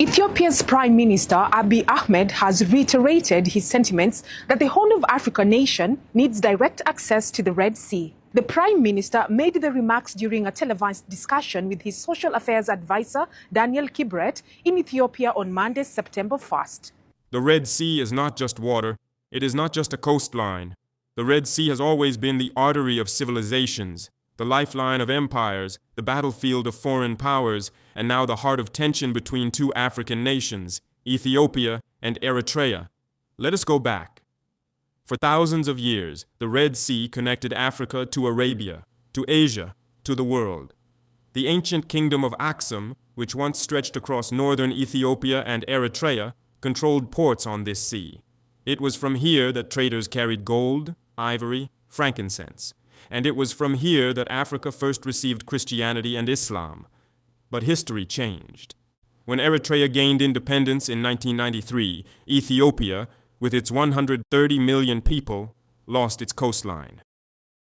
Ethiopia's Prime Minister Abiy Ahmed has reiterated his sentiments that the Horn of Africa nation needs direct access to the Red Sea. The Prime Minister made the remarks during a televised discussion with his social affairs advisor Daniel Kibret in Ethiopia on Monday, September 1st. The Red Sea is not just water. It is not just a coastline. The Red Sea has always been the artery of civilizations, the lifeline of empires, the battlefield of foreign powers, and now the heart of tension between two African nations, Ethiopia and Eritrea. Let us go back. For thousands of years, the Red Sea connected Africa to Arabia, to Asia, to the world. The ancient kingdom of Aksum, which once stretched across northern Ethiopia and Eritrea, controlled ports on this sea. It was from here that traders carried gold, ivory, frankincense. And it was from here that Africa first received Christianity and Islam. But history changed. When Eritrea gained independence in 1993, Ethiopia, with its 130 million people, lost its coastline.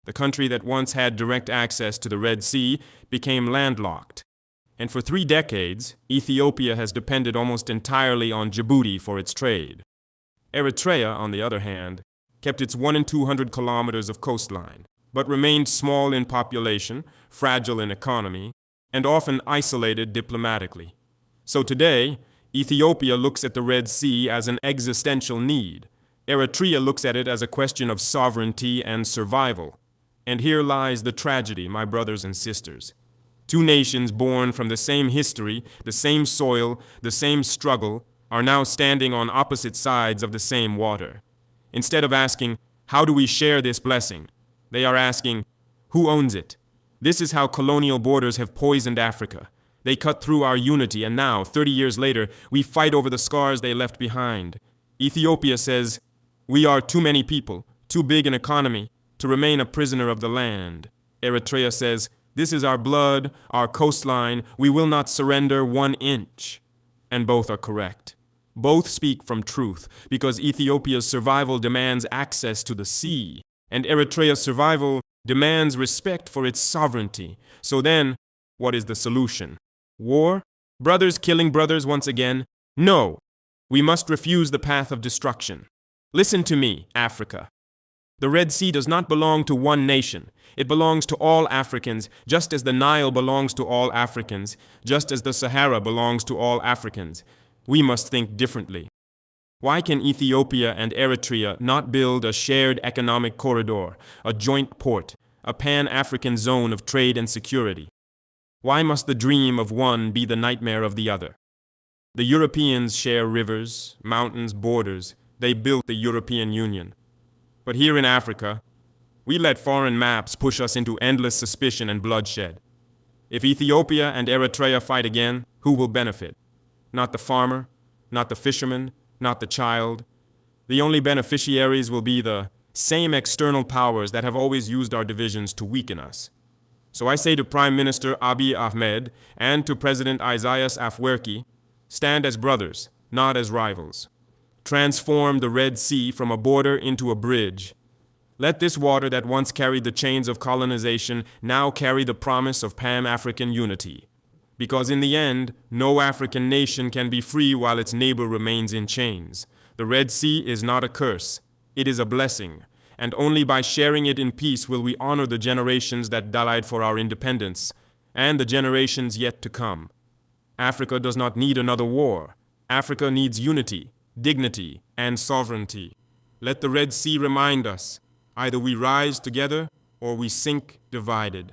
The country that once had direct access to the Red Sea became landlocked. And for 3 decades, Ethiopia has depended almost entirely on Djibouti for its trade. Eritrea, on the other hand, kept its 1 in 200 kilometers of coastline, but remained small in population, fragile in economy, and often isolated diplomatically. So today, Ethiopia looks at the Red Sea as an existential need. Eritrea looks at it as a question of sovereignty and survival. And here lies the tragedy, my brothers and sisters. Two nations born from the same history, the same soil, the same struggle, are now standing on opposite sides of the same water. Instead of asking, how do we share this blessing? They are asking, who owns it? This is how colonial borders have poisoned Africa. They cut through our unity, and now, 30 years later, we fight over the scars they left behind. Ethiopia says, we are too many people, too big an economy, to remain a prisoner of the land. Eritrea says, this is our blood, our coastline, we will not surrender 1 inch. And both are correct. Both speak from truth, because Ethiopia's survival demands access to the sea, and Eritrea's survival demands respect for its sovereignty. So then, what is the solution? War? Brothers killing brothers once again? No! We must refuse the path of destruction. Listen to me, Africa. The Red Sea does not belong to one nation. It belongs to all Africans, just as the Nile belongs to all Africans, just as the Sahara belongs to all Africans. We must think differently. Why can Ethiopia and Eritrea not build a shared economic corridor, a joint port, a pan-African zone of trade and security? Why must the dream of one be the nightmare of the other? The Europeans share rivers, mountains, borders. They built the European Union. But here in Africa, we let foreign maps push us into endless suspicion and bloodshed. If Ethiopia and Eritrea fight again, who will benefit? Not the farmer, not the fisherman, not the child. The only beneficiaries will be the same external powers that have always used our divisions to weaken us. So I say to Prime Minister Abiy Ahmed and to President Isaias Afwerki, stand as brothers, not as rivals. Transform the Red Sea from a border into a bridge. Let this water that once carried the chains of colonization now carry the promise of Pan-African unity. Because in the end, no African nation can be free while its neighbor remains in chains. The Red Sea is not a curse. It is a blessing. And only by sharing it in peace will we honor the generations that died for our independence, and the generations yet to come. Africa does not need another war. Africa needs unity, dignity, and sovereignty. Let the Red Sea remind us, either we rise together or we sink divided.